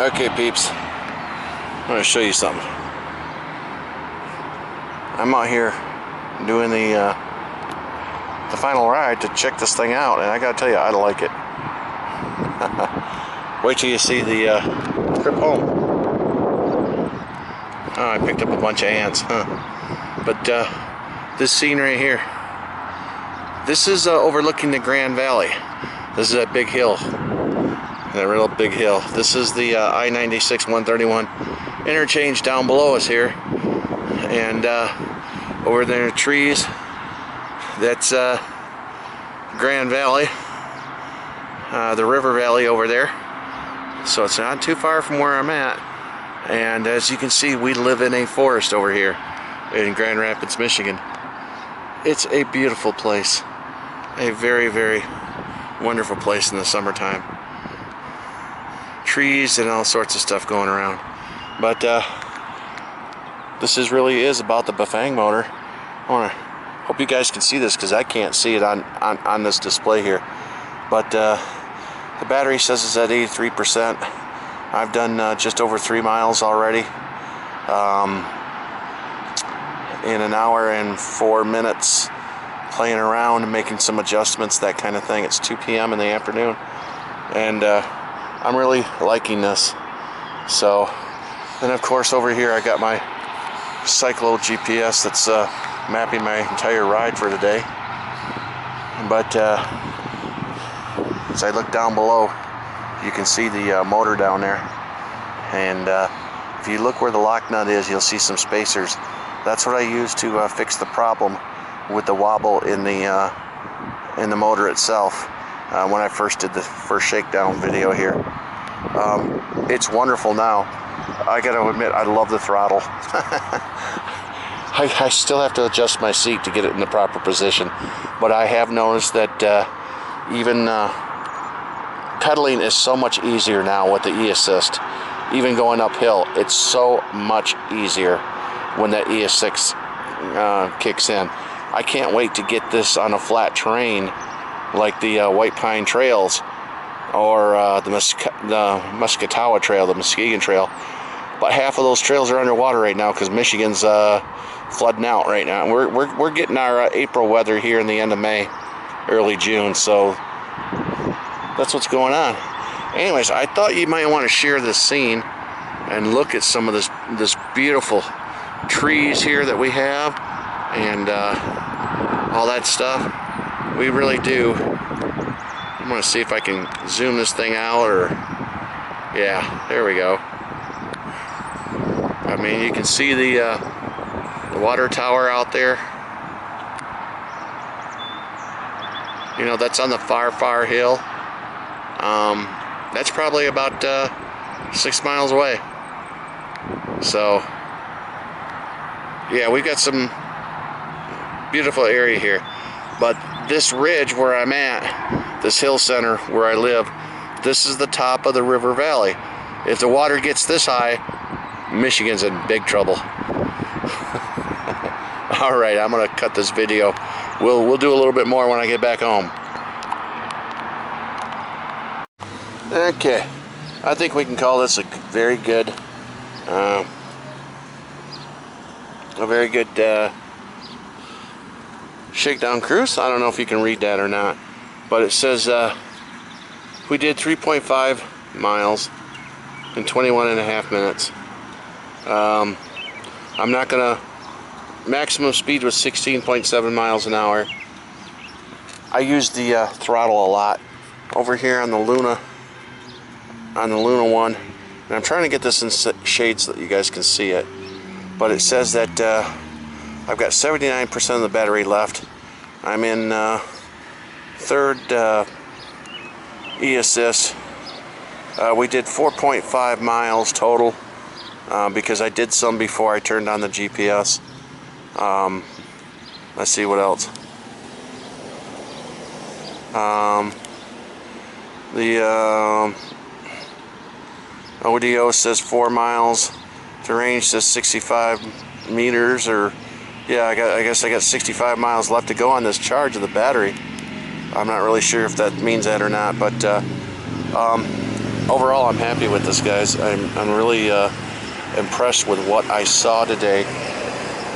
Okay, peeps, I'm going to show you something. I'm out here doing the final ride to check this thing out, and I gotta tell you, I like it. Wait till you see the trip home. Oh, I picked up a bunch of ants, But this scene right here, this is overlooking the Grand Valley. This is that big hill, that real big hill. This is the I-96 131 interchange down below us here, and over there in the trees, that's Grand Valley, the River Valley over there. So it's not too far from where I'm at, and as you can see, we live in a forest over here in Grand Rapids, Michigan. It's a beautiful place, a very, very wonderful place in the summertime. Trees and all sorts of stuff going around. But this really is about the Bafang motor. I hope you guys can see this because I can't see it on this display here. But the battery says it's at 83%. I've done just over 3 miles already. In an hour and 4 minutes, playing around and making some adjustments, that kind of thing. It's 2 p.m. in the afternoon, and I'm really liking this. So, and of course over here I got my Cyclo GPS that's mapping my entire ride for the day. But as I look down below, you can see the motor down there, and if you look where the lock nut is, you'll see some spacers. That's what I use to fix the problem with the wobble in the motor itself. When I first did the first shakedown video here, it's wonderful now. I gotta admit, I love the throttle. I still have to adjust my seat to get it in the proper position, but I have noticed that even pedaling is so much easier now with the e-assist. Even going uphill, it's so much easier when that e-assist kicks in. I can't wait to get this on a flat terrain like the White Pine Trails or the Muscatawa Trail, the Muskegon Trail. But half of those trails are underwater right now because Michigan's flooding out right now. We're getting our April weather here in the end of May, early June, so that's what's going on. Anyways, I thought you might want to share this scene and look at some of this beautiful trees here that we have, and all that stuff. We really do. I'm going to see if I can zoom this thing out, or yeah, there we go. I mean, you can see the water tower out there. You know, that's on the far hill. That's probably about 6 miles away. So yeah, we've got some beautiful area here. But this ridge where I'm at, this hill center where I live, this is the top of the River Valley. If the water gets this high, Michigan's in big trouble. All right, I'm gonna cut this video. We'll do a little bit more when I get back home. Okay, I think we can call this a very good shakedown cruise. I don't know if you can read that or not, but it says we did 3.5 miles in 21.5 minutes. I'm not gonna, maximum speed was 16.7 miles an hour. I used the throttle a lot over here on the Luna one, and I'm trying to get this in shade so that you guys can see it. But it says that I've got 79% of the battery left. I'm in third e-assist. We did 4.5 miles total because I did some before I turned on the GPS. Let's see what else. The ODO says 4 miles. The range says 65 meters, or yeah, I guess I got 65 miles left to go on this charge of the battery. I'm not really sure if that means that or not, but overall, I'm happy with this, guys. I'm really impressed with what I saw today.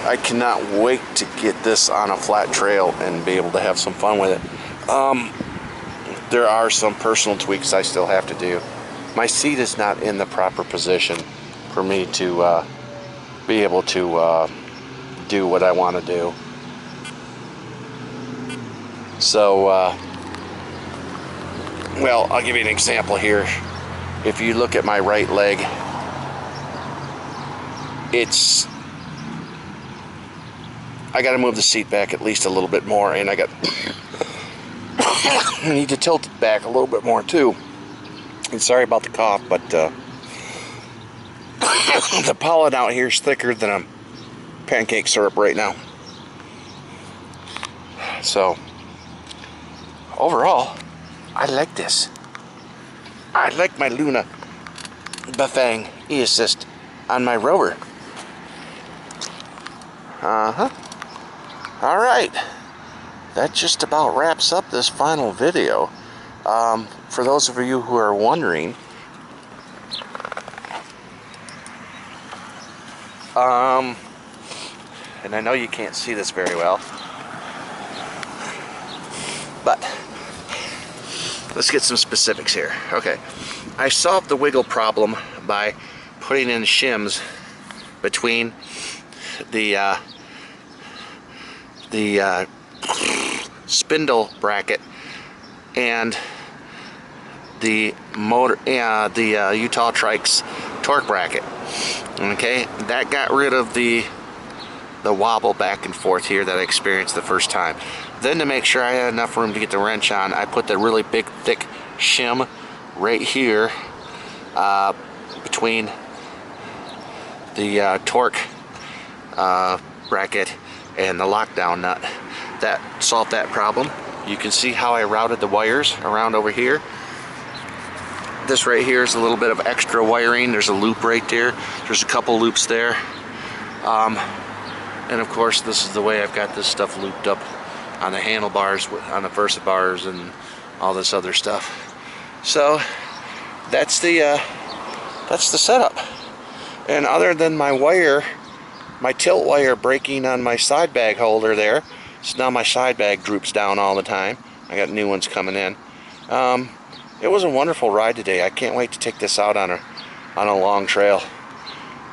I cannot wait to get this on a flat trail and be able to have some fun with it. There are some personal tweaks I still have to do. My seat is not in the proper position for me to be able to do what I want to do. So, well, I'll give you an example here. If you look at my right leg, I got to move the seat back at least a little bit more, and I need to tilt it back a little bit more too. And sorry about the cough, but the pollen out here is thicker than a pancake syrup right now. So overall, I like this. I like my Luna Bafang e-assist on my Rover. Alright, that just about wraps up this final video. For those of you who are wondering, and I know you can't see this very well, but let's get some specifics here. Okay, I solved the wiggle problem by putting in shims between the spindle bracket and the motor, the Utah Trike's torque bracket. Okay, that got rid of the wobble back and forth here that I experienced the first time. Then, to make sure I had enough room to get the wrench on, I put the really big thick shim right here between the torque bracket and the lockdown nut. That solved that problem. You can see how I routed the wires around over here. This right here is a little bit of extra wiring. There's a loop right there. There's a couple loops there. And of course, this is the way I've got this stuff looped up on the handlebars, on the Versa bars, and all this other stuff. So that's the setup. And other than my wire, my tilt wire breaking on my side bag holder there, so now my side bag droops down all the time. I got new ones coming in. It was a wonderful ride today. I can't wait to take this out on a long trail.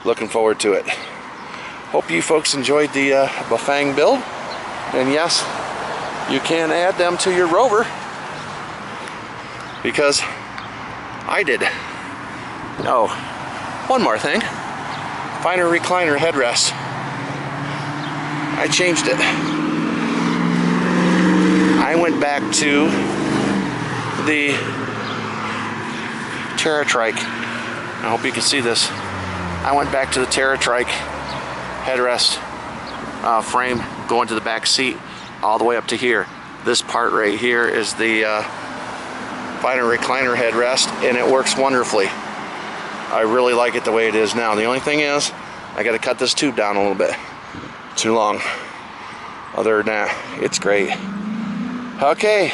Looking forward to it. Hope you folks enjoyed the Bafang build. And yes, you can add them to your Rover, because I did. Oh, one more thing. Finer recliner headrest. I changed it. I went back to the TerraTrike. I hope you can see this. I went back to the TerraTrike headrest frame going to the back seat all the way up to here. This part right here is the finer recliner headrest, and it works wonderfully. I really like it the way it is now. The only thing is, I got to cut this tube down a little bit. Too long. Other than that, it's great. Okay,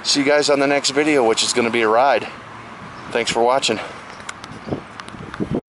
see you guys on the next video, which is going to be a ride. Thanks for watching.